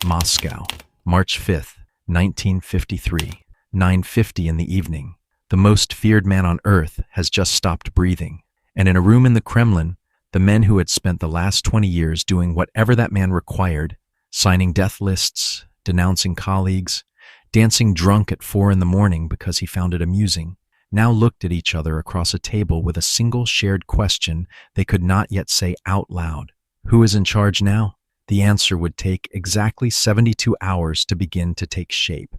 Moscow, March 5th, 1953, 9:50 in the evening. The most feared man on earth has just stopped breathing. And in a room in the Kremlin, the men who had spent the last 20 years doing whatever that man required, signing death lists, denouncing colleagues, dancing drunk at 4 in the morning because he found it amusing, now looked at each other across a table with a single shared question they could not yet say out loud. Who is in charge now? The answer would take exactly 72 hours to begin to take shape,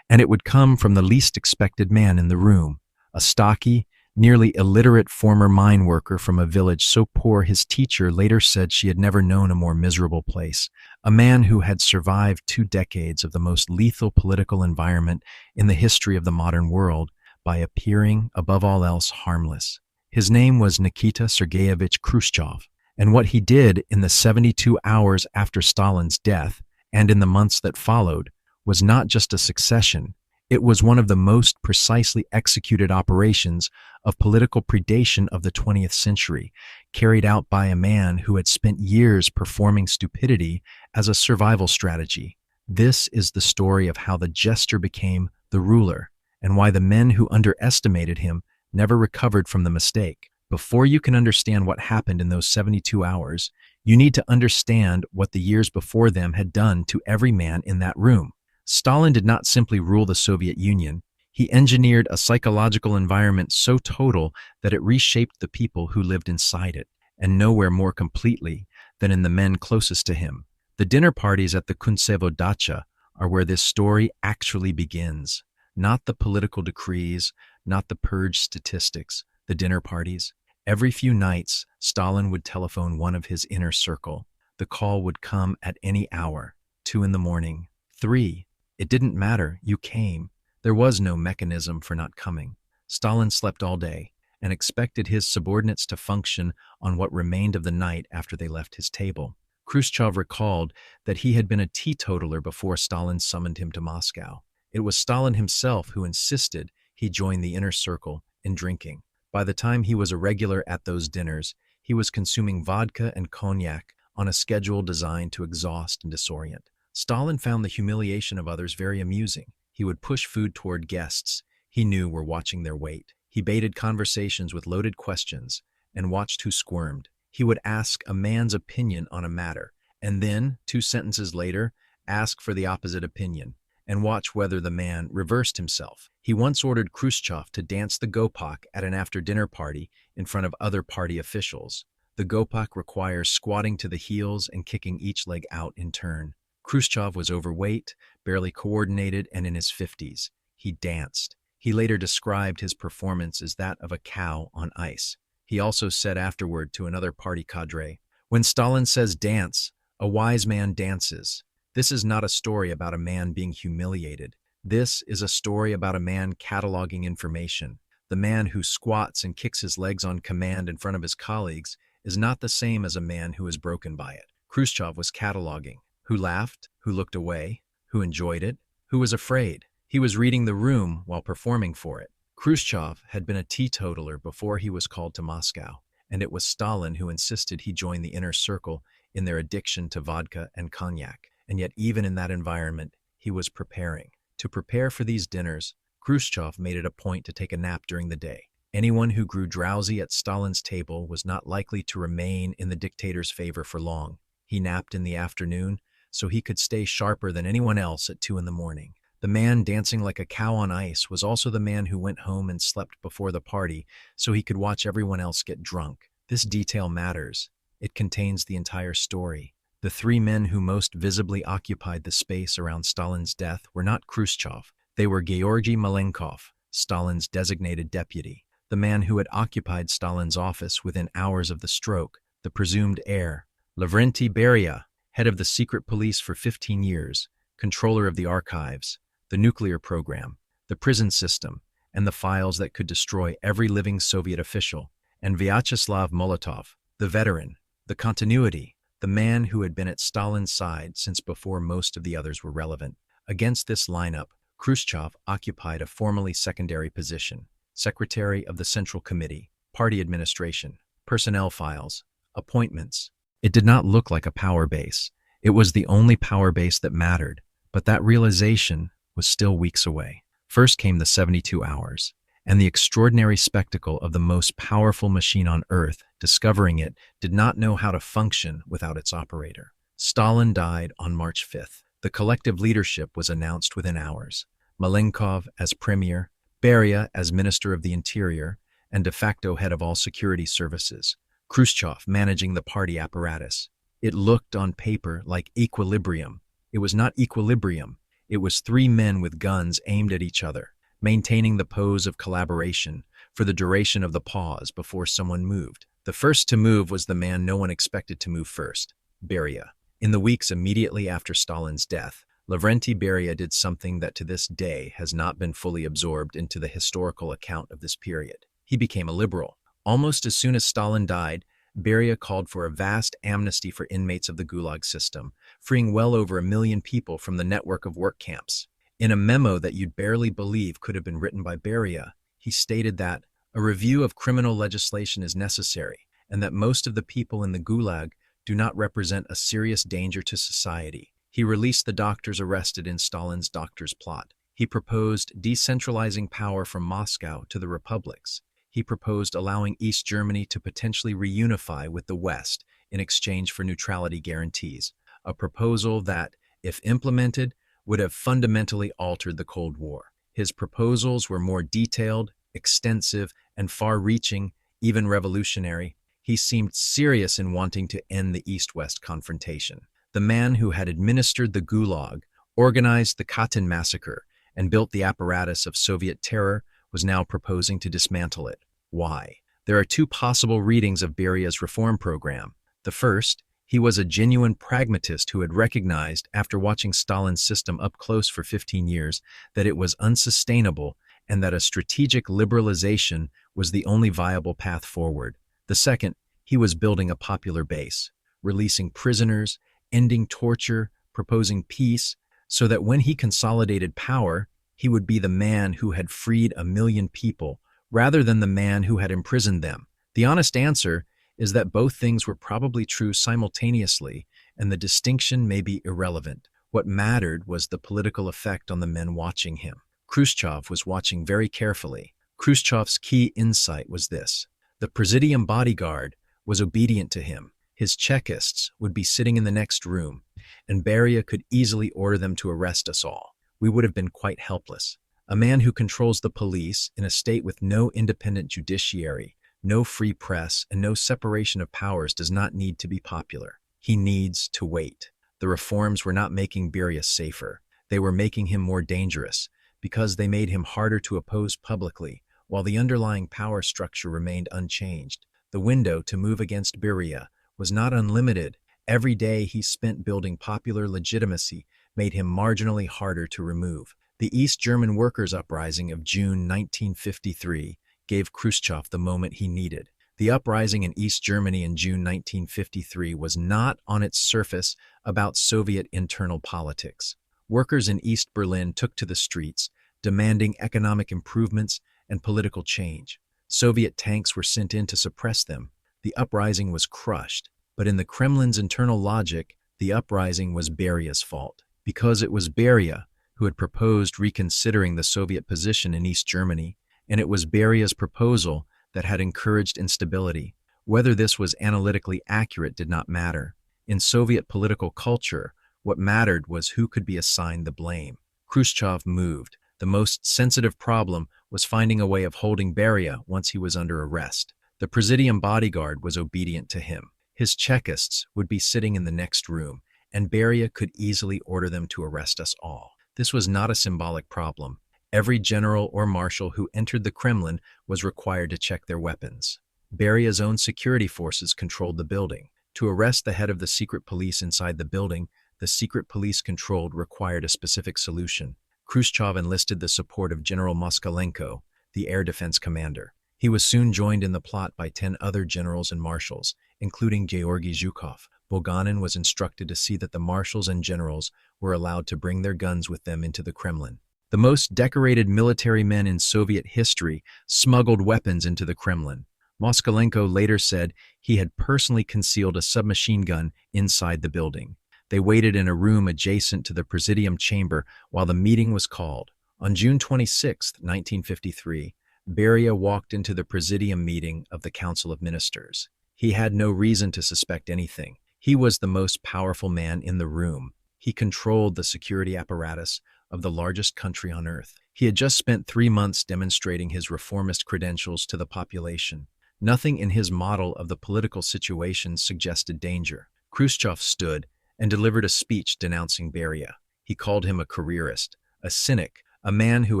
and it would come from the least expected man in the room, a stocky, nearly illiterate former mine worker from a village so poor his teacher later said she had never known a more miserable place, a man who had survived 2 decades of the most lethal political environment in the history of the modern world by appearing, above all else, harmless. His name was Nikita Sergeyevich Khrushchev, and what he did in the 72 hours after Stalin's death and in the months that followed was not just a succession. It was one of the most precisely executed operations of political predation of the 20th century, carried out by a man who had spent years performing stupidity as a survival strategy. This is the story of how the jester became the ruler, and why the men who underestimated him never recovered from the mistake. Before you can understand what happened in those 72 hours, you need to understand what the years before them had done to every man in that room. Stalin did not simply rule the Soviet Union. He engineered a psychological environment so total that it reshaped the people who lived inside it, and nowhere more completely than in the men closest to him. The dinner parties at the Kuntsevo dacha are where this story actually begins. Not the political decrees, not the purge statistics, the dinner parties. Every few nights, Stalin would telephone one of his inner circle. The call would come at any hour, 2 in the morning, 3. It didn't matter, you came. There was no mechanism for not coming. Stalin slept all day and expected his subordinates to function on what remained of the night after they left his table. Khrushchev recalled that he had been a teetotaler before Stalin summoned him to Moscow. It was Stalin himself who insisted he join the inner circle in drinking. By the time he was a regular at those dinners, he was consuming vodka and cognac on a schedule designed to exhaust and disorient. Stalin found the humiliation of others very amusing. He would push food toward guests he knew were watching their weight. He baited conversations with loaded questions and watched who squirmed. He would ask a man's opinion on a matter, and then, 2 sentences later, ask for the opposite opinion, and watch whether the man reversed himself. He once ordered Khrushchev to dance the gopak at an after-dinner party in front of other party officials. The gopak requires squatting to the heels and kicking each leg out in turn. Khrushchev was overweight, barely coordinated, and in his 50s. He danced. He later described his performance as that of a cow on ice. He also said afterward to another party cadre, "When Stalin says dance, a wise man dances." This is not a story about a man being humiliated. This is a story about a man cataloging information. The man who squats and kicks his legs on command in front of his colleagues is not the same as a man who is broken by it. Khrushchev was cataloging. Who laughed, who looked away, who enjoyed it, who was afraid. He was reading the room while performing for it. Khrushchev had been a teetotaler before he was called to Moscow, and it was Stalin who insisted he join the inner circle in their addiction to vodka and cognac. And yet even in that environment, he was preparing. To prepare for these dinners, Khrushchev made it a point to take a nap during the day. Anyone who grew drowsy at Stalin's table was not likely to remain in the dictator's favor for long. He napped in the afternoon, so he could stay sharper than anyone else at 2 in the morning. The man dancing like a cow on ice was also the man who went home and slept before the party so he could watch everyone else get drunk. This detail matters. It contains the entire story. The 3 men who most visibly occupied the space around Stalin's death were not Khrushchev. They were Georgy Malenkov, Stalin's designated deputy, the man who had occupied Stalin's office within hours of the stroke, the presumed heir; Lavrenty Beria, head of the secret police for 15 years, controller of the archives, the nuclear program, the prison system, and the files that could destroy every living Soviet official; and Vyacheslav Molotov, the veteran, the continuity, the man who had been at Stalin's side since before most of the others were relevant. Against this lineup, Khrushchev occupied a formally secondary position: Secretary of the Central Committee, Party Administration, Personnel Files, Appointments. It did not look like a power base. It was the only power base that mattered, but that realization was still weeks away. First came the 72 hours, and the extraordinary spectacle of the most powerful machine on Earth, discovering it, did not know how to function without its operator. Stalin died on March 5th. The collective leadership was announced within hours. Malenkov as premier, Beria as Minister of the Interior, and de facto head of all security services. Khrushchev managing the party apparatus. It looked on paper like equilibrium. It was not equilibrium. It was three men with guns aimed at each other, maintaining the pose of collaboration for the duration of the pause before someone moved. The first to move was the man no one expected to move first, Beria. In the weeks immediately after Stalin's death, Lavrenty Beria did something that to this day has not been fully absorbed into the historical account of this period. He became a liberal. Almost as soon as Stalin died, Beria called for a vast amnesty for inmates of the Gulag system, freeing well over 1 million people from the network of work camps. In a memo that you'd barely believe could have been written by Beria, he stated that a review of criminal legislation is necessary and that most of the people in the Gulag do not represent a serious danger to society. He released the doctors arrested in Stalin's doctors' plot. He proposed decentralizing power from Moscow to the republics. He proposed allowing East Germany to potentially reunify with the West in exchange for neutrality guarantees, a proposal that, if implemented, would have fundamentally altered the Cold War. His proposals were more detailed, extensive, and far-reaching, even revolutionary. He seemed serious in wanting to end the East-West confrontation. The man who had administered the Gulag, organized the Katyn massacre, and built the apparatus of Soviet terror was now proposing to dismantle it. Why? There are two possible readings of Beria's reform program. The first, he was a genuine pragmatist who had recognized, after watching Stalin's system up close for 15 years, that it was unsustainable and that a strategic liberalization was the only viable path forward. The second, he was building a popular base, releasing prisoners, ending torture, proposing peace, so that when he consolidated power, he would be the man who had freed 1 million people, rather than the man who had imprisoned them. The honest answer is that both things were probably true simultaneously, and the distinction may be irrelevant. What mattered was the political effect on the men watching him. Khrushchev was watching very carefully. Khrushchev's key insight was this: the Presidium bodyguard was obedient to him. His Chekists would be sitting in the next room, and Beria could easily order them to arrest us all. We would have been quite helpless. A man who controls the police in a state with no independent judiciary, no free press, and no separation of powers does not need to be popular. He needs to wait. The reforms were not making Beria safer. They were making him more dangerous, because they made him harder to oppose publicly, while the underlying power structure remained unchanged. The window to move against Beria was not unlimited. Every day he spent building popular legitimacy made him marginally harder to remove. The East German workers' uprising of June 1953 gave Khrushchev the moment he needed. The uprising in East Germany in June 1953 was not, on its surface, about Soviet internal politics. Workers in East Berlin took to the streets, demanding economic improvements and political change. Soviet tanks were sent in to suppress them. The uprising was crushed, but in the Kremlin's internal logic, the uprising was Beria's fault, because it was Beria who had proposed reconsidering the Soviet position in East Germany, and it was Beria's proposal that had encouraged instability. Whether this was analytically accurate did not matter. In Soviet political culture, what mattered was who could be assigned the blame. Khrushchev moved. The most sensitive problem was finding a way of holding Beria once he was under arrest. The Presidium bodyguard was obedient to him. His Chekists would be sitting in the next room, and Beria could easily order them to arrest us all. This was not a symbolic problem. Every general or marshal who entered the Kremlin was required to check their weapons. Beria's own security forces controlled the building. To arrest the head of the secret police inside the building, the secret police controlled required a specific solution. Khrushchev enlisted the support of General Moskalenko, the air defense commander. He was soon joined in the plot by 10 other generals and marshals, including Georgy Zhukov. Bulganin was instructed to see that the marshals and generals were allowed to bring their guns with them into the Kremlin. The most decorated military men in Soviet history smuggled weapons into the Kremlin. Moskalenko later said he had personally concealed a submachine gun inside the building. They waited in a room adjacent to the Presidium chamber while the meeting was called. On June 26, 1953, Beria walked into the Presidium meeting of the Council of Ministers. He had no reason to suspect anything. He was the most powerful man in the room. He controlled the security apparatus of the largest country on earth. He had just spent 3 months demonstrating his reformist credentials to the population. Nothing in his model of the political situation suggested danger. Khrushchev stood and delivered a speech denouncing Beria. He called him a careerist, a cynic, a man who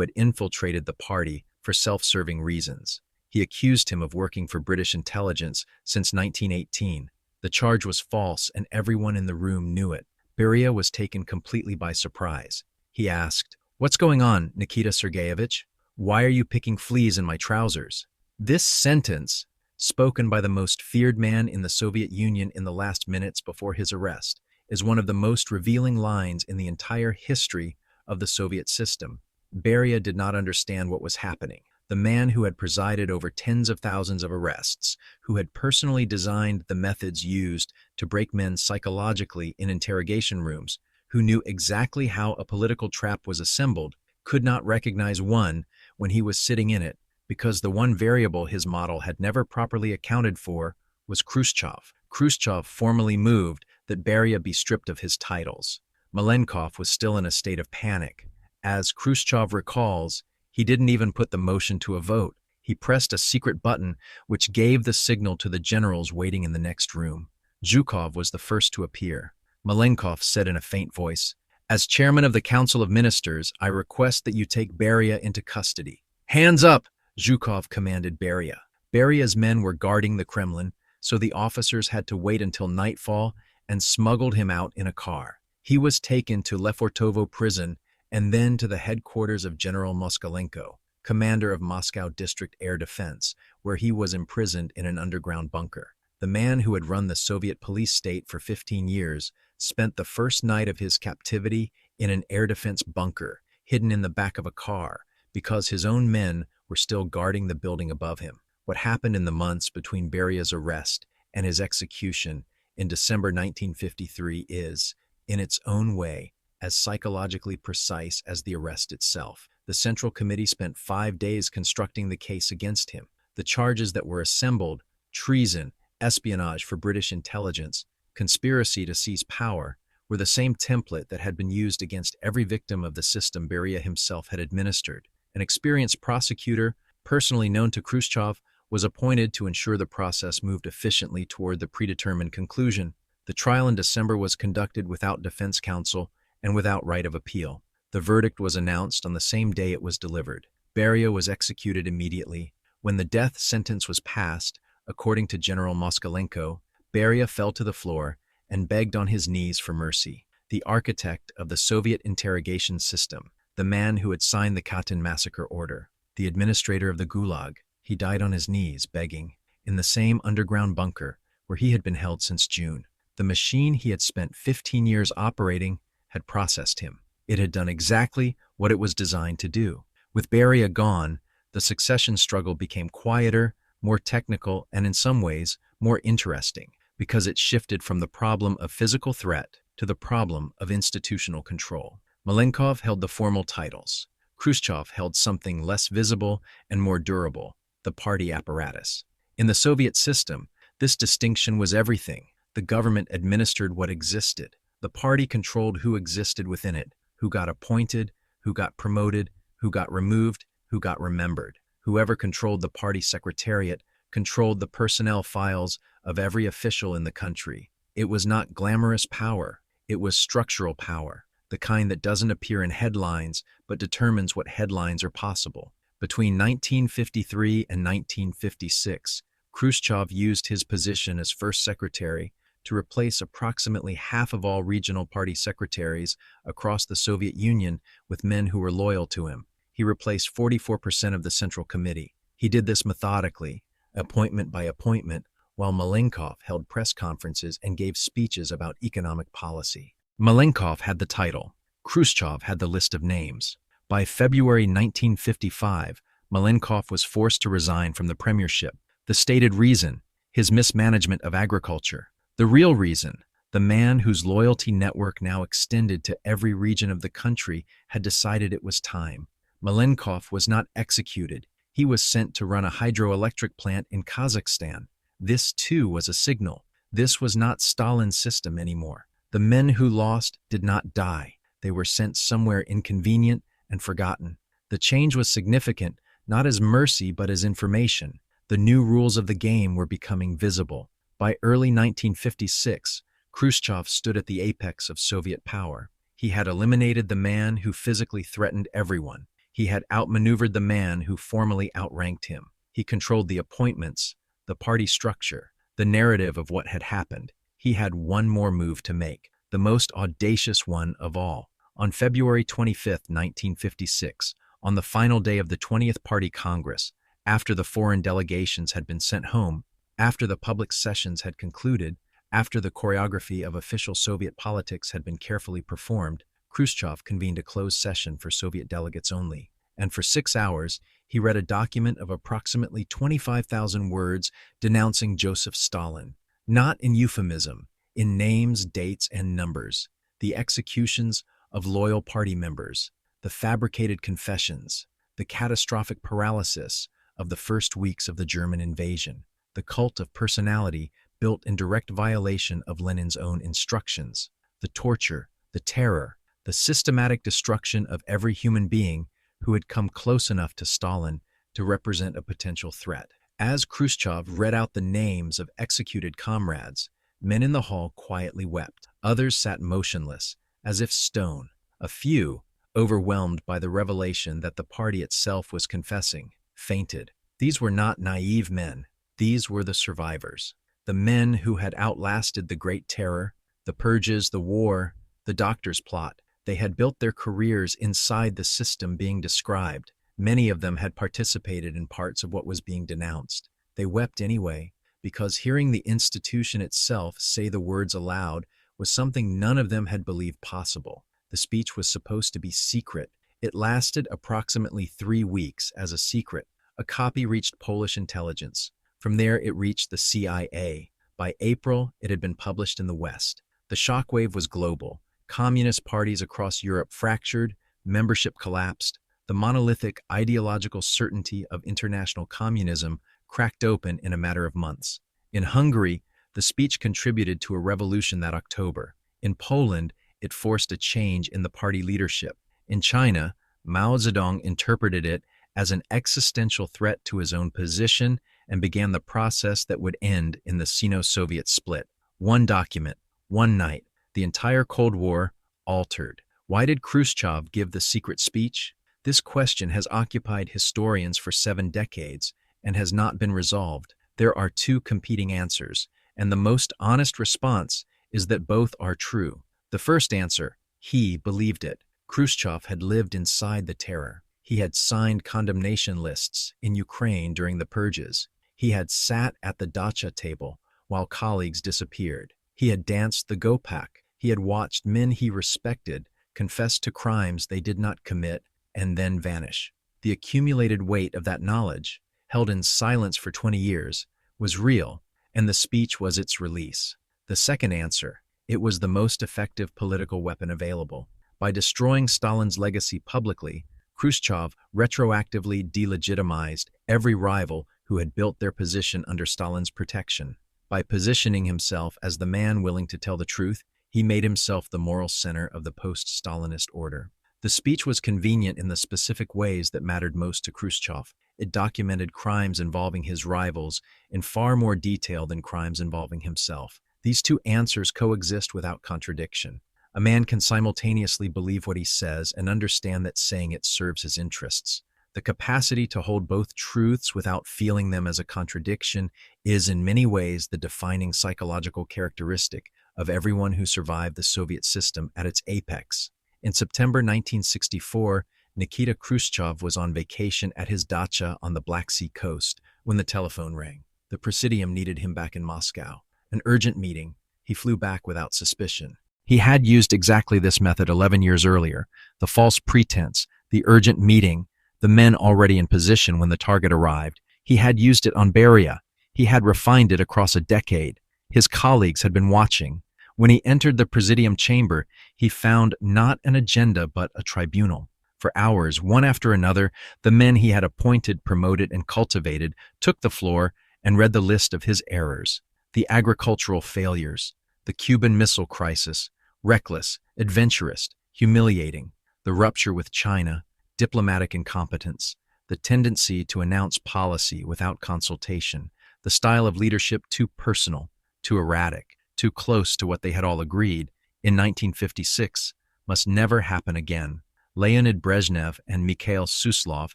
had infiltrated the party for self-serving reasons. He accused him of working for British intelligence since 1918. The charge was false, and everyone in the room knew it. Beria was taken completely by surprise. He asked, "What's going on, Nikita Sergeyevich? Why are you picking fleas in my trousers?" This sentence, spoken by the most feared man in the Soviet Union in the last minutes before his arrest, is one of the most revealing lines in the entire history of the Soviet system. Beria did not understand what was happening. The man who had presided over tens of thousands of arrests, who had personally designed the methods used to break men psychologically in interrogation rooms, who knew exactly how a political trap was assembled, could not recognize one when he was sitting in it, because the one variable his model had never properly accounted for was Khrushchev. Khrushchev formally moved that Beria be stripped of his titles. Malenkov was still in a state of panic. As Khrushchev recalls, he didn't even put the motion to a vote. He pressed a secret button which gave the signal to the generals waiting in the next room. Zhukov was the first to appear. Malenkov said in a faint voice, "As chairman of the Council of Ministers, I request that you take Beria into custody." "Hands up!" Zhukov commanded Beria. Beria's men were guarding the Kremlin, so the officers had to wait until nightfall and smuggled him out in a car. He was taken to Lefortovo prison and then to the headquarters of General Moskalenko, commander of Moscow District Air Defense, where he was imprisoned in an underground bunker. The man who had run the Soviet police state for 15 years spent the first night of his captivity in an air defense bunker, hidden in the back of a car, because his own men were still guarding the building above him. What happened in the months between Beria's arrest and his execution in December 1953 is, in its own way, as psychologically precise as the arrest itself. The Central Committee spent 5 days constructing the case against him. The charges that were assembled, treason, espionage for British intelligence, conspiracy to seize power, were the same template that had been used against every victim of the system Beria himself had administered. An experienced prosecutor, personally known to Khrushchev, was appointed to ensure the process moved efficiently toward the predetermined conclusion. The trial in December was conducted without defense counsel and without right of appeal. The verdict was announced on the same day it was delivered. Beria was executed immediately. When the death sentence was passed, according to General Moskalenko, Beria fell to the floor and begged on his knees for mercy. The architect of the Soviet interrogation system, the man who had signed the Katyn massacre order, the administrator of the Gulag, he died on his knees, begging, in the same underground bunker where he had been held since June. The machine he had spent 15 years operating had processed him. It had done exactly what it was designed to do. With Beria gone, the succession struggle became quieter, more technical, and in some ways, more interesting, because it shifted from the problem of physical threat to the problem of institutional control. Malenkov held the formal titles. Khrushchev held something less visible and more durable, the party apparatus. In the Soviet system, this distinction was everything. The government administered what existed. The party controlled who existed within it, who got appointed, who got promoted, who got removed, who got remembered. Whoever controlled the party secretariat controlled the personnel files of every official in the country. It was not glamorous power. It was structural power, the kind that doesn't appear in headlines but determines what headlines are possible. Between 1953 and 1956, Khrushchev used his position as first secretary to replace approximately half of all regional party secretaries across the Soviet Union with men who were loyal to him. He replaced 44% of the Central Committee. He did this methodically, appointment by appointment, while Malenkov held press conferences and gave speeches about economic policy. Malenkov had the title. Khrushchev had the list of names. By February 1955, Malenkov was forced to resign from the premiership. The stated reason, his mismanagement of agriculture. The real reason, The man whose loyalty network now extended to every region of the country had decided it was time. Malenkov was not executed. He was sent to run a hydroelectric plant in Kazakhstan. This, too, was a signal. This was not Stalin's system anymore. The men who lost did not die. They were sent somewhere inconvenient and forgotten. The change was significant, not as mercy but as information. The new rules of the game were becoming visible. By early 1956, Khrushchev stood at the apex of Soviet power. He had eliminated the man who physically threatened everyone. He had outmaneuvered the man who formally outranked him. He controlled the appointments, the party structure, the narrative of what had happened. He had one more move to make, the most audacious one of all. On February 25, 1956, on the final day of the 20th Party Congress, after the foreign delegations had been sent home, after the public sessions had concluded, after the choreography of official Soviet politics had been carefully performed, Khrushchev convened a closed session for Soviet delegates only, and for 6 hours, he read a document of approximately 25,000 words denouncing Joseph Stalin, not in euphemism, in names, dates, and numbers, the executions of loyal party members, the fabricated confessions, the catastrophic paralysis of the first weeks of the German invasion, the cult of personality built in direct violation of Lenin's own instructions, the torture, the terror, the systematic destruction of every human being who had come close enough to Stalin to represent a potential threat. As Khrushchev read out the names of executed comrades, men in the hall quietly wept. Others sat motionless, as if stone. A few, overwhelmed by the revelation that the party itself was confessing, fainted. These were not naive men. These were the survivors. The men who had outlasted the Great Terror, the purges, the war, the doctor's plot. They had built their careers inside the system being described. Many of them had participated in parts of what was being denounced. They wept anyway, because hearing the institution itself say the words aloud was something none of them had believed possible. The speech was supposed to be secret. It lasted approximately 3 weeks as a secret. A copy reached Polish intelligence. From there, it reached the CIA. By April, it had been published in the West. The shockwave was global. Communist parties across Europe fractured, membership collapsed. The monolithic ideological certainty of international communism cracked open in a matter of months. In Hungary, the speech contributed to a revolution that October. In Poland, it forced a change in the party leadership. In China, Mao Zedong interpreted it as an existential threat to his own position and began the process that would end in the Sino-Soviet split. One document, one night, the entire Cold War altered. Why did Khrushchev give the secret speech? This question has occupied historians for 7 decades and has not been resolved. There are 2 competing answers, and the most honest response is that both are true. The first answer, he believed it. Khrushchev had lived inside the terror. He had signed condemnation lists in Ukraine during the purges. He had sat at the dacha table while colleagues disappeared. He had danced the gopak. He had watched men he respected confess to crimes they did not commit and then vanish. The accumulated weight of that knowledge, held in silence for 20 years, was real, and the speech was its release. The second answer, it was the most effective political weapon available. By destroying Stalin's legacy publicly, Khrushchev retroactively delegitimized every rival who had built their position under Stalin's protection. By positioning himself as the man willing to tell the truth, he made himself the moral center of the post-Stalinist order. The speech was convenient in the specific ways that mattered most to Khrushchev. It documented crimes involving his rivals in far more detail than crimes involving himself. These 2 answers coexist without contradiction. A man can simultaneously believe what he says and understand that saying it serves his interests. The capacity to hold both truths without feeling them as a contradiction is in many ways the defining psychological characteristic of everyone who survived the Soviet system at its apex. In September 1964, Nikita Khrushchev was on vacation at his dacha on the Black Sea coast when the telephone rang. The Presidium needed him back in Moscow. An urgent meeting. He flew back without suspicion. He had used exactly this method 11 years earlier, the false pretense, the urgent meeting, the men already in position when the target arrived. He had used it on Beria. He had refined it across a decade. His colleagues had been watching. When he entered the presidium chamber, he found not an agenda but a tribunal. For hours, one after another, the men he had appointed, promoted, and cultivated took the floor and read the list of his errors: the agricultural failures, the Cuban Missile Crisis, reckless, adventurous, humiliating, the rupture with China, diplomatic incompetence, the tendency to announce policy without consultation, the style of leadership too personal, too erratic, too close to what they had all agreed in 1956 must never happen again. Leonid Brezhnev and Mikhail Suslov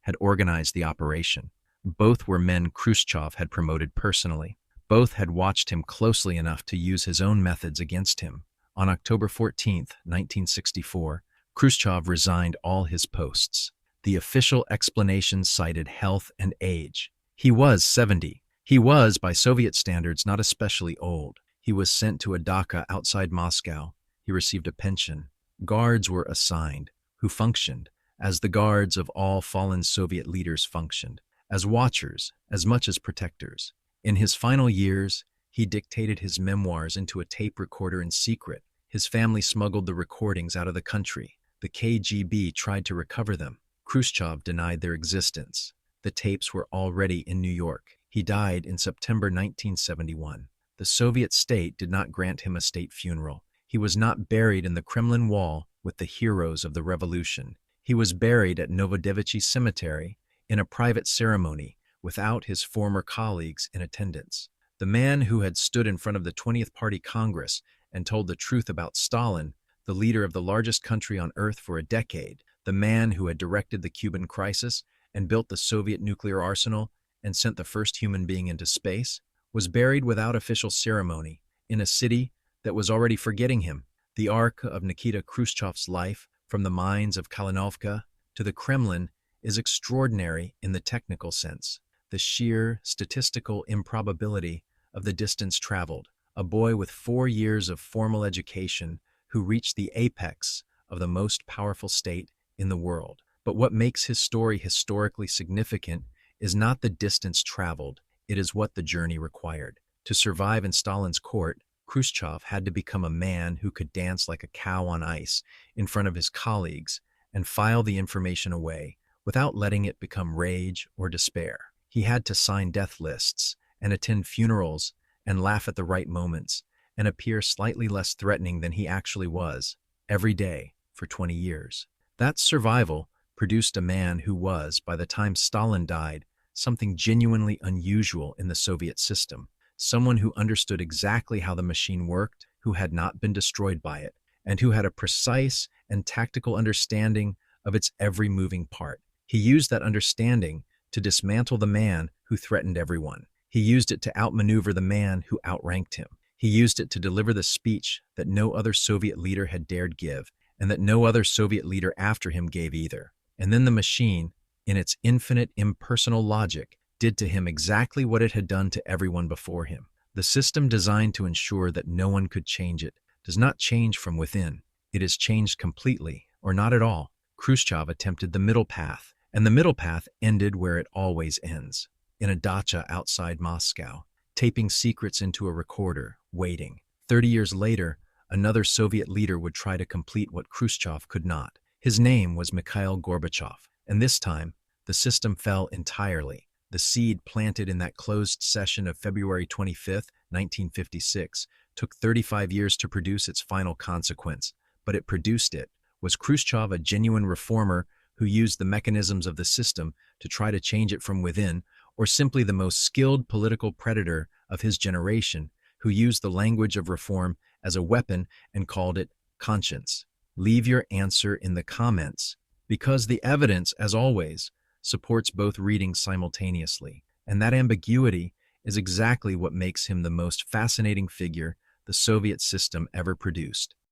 had organized the operation. Both were men Khrushchev had promoted personally. Both had watched him closely enough to use his own methods against him. On October 14, 1964, Khrushchev resigned all his posts. The official explanation cited health and age. He was 70. He was, by Soviet standards, not especially old. He was sent to a dacha outside Moscow. He received a pension. Guards were assigned, who functioned as the guards of all fallen Soviet leaders functioned, as watchers as much as protectors. In his final years, he dictated his memoirs into a tape recorder in secret. His family smuggled the recordings out of the country. The KGB tried to recover them. Khrushchev denied their existence. The tapes were already in New York. He died in September 1971. The Soviet state did not grant him a state funeral. He was not buried in the Kremlin wall with the heroes of the revolution. He was buried at Novodevichy Cemetery in a private ceremony without his former colleagues in attendance. The man who had stood in front of the 20th Party Congress and told the truth about Stalin, the leader of the largest country on earth for a decade, the man who had directed the Cuban crisis and built the Soviet nuclear arsenal and sent the first human being into space, was buried without official ceremony in a city that was already forgetting him. The arc of Nikita Khrushchev's life, from the mines of Kalinovka to the Kremlin, is extraordinary in the technical sense. The sheer statistical improbability of the distance traveled. A boy with 4 years of formal education who reached the apex of the most powerful state in the world. But what makes his story historically significant is not the distance traveled, it is what the journey required. To survive in Stalin's court, Khrushchev had to become a man who could dance like a cow on ice in front of his colleagues and file the information away without letting it become rage or despair. He had to sign death lists and attend funerals and laugh at the right moments and appear slightly less threatening than he actually was every day for 20 years. That survival produced a man who was, by the time Stalin died, something genuinely unusual in the Soviet system. Someone who understood exactly how the machine worked, who had not been destroyed by it, and who had a precise and tactical understanding of its every moving part. He used that understanding to dismantle the man who threatened everyone. He used it to outmaneuver the man who outranked him. He used it to deliver the speech that no other Soviet leader had dared give, and that no other Soviet leader after him gave either. And then the machine, in its infinite impersonal logic, did to him exactly what it had done to everyone before him. The system designed to ensure that no one could change it does not change from within. It is changed completely, or not at all. Khrushchev attempted the middle path, and the middle path ended where it always ends, in a dacha outside Moscow, taping secrets into a recorder, waiting. 30 years later, another Soviet leader would try to complete what Khrushchev could not. His name was Mikhail Gorbachev, and this time, the system fell entirely. The seed planted in that closed session of February 25, 1956, took 35 years to produce its final consequence, but it produced it. Was Khrushchev a genuine reformer who used the mechanisms of the system to try to change it from within, or simply the most skilled political predator of his generation who used the language of reform as a weapon and called it conscience? Leave your answer in the comments, because the evidence, as always, supports both readings simultaneously, and that ambiguity is exactly what makes him the most fascinating figure the Soviet system ever produced.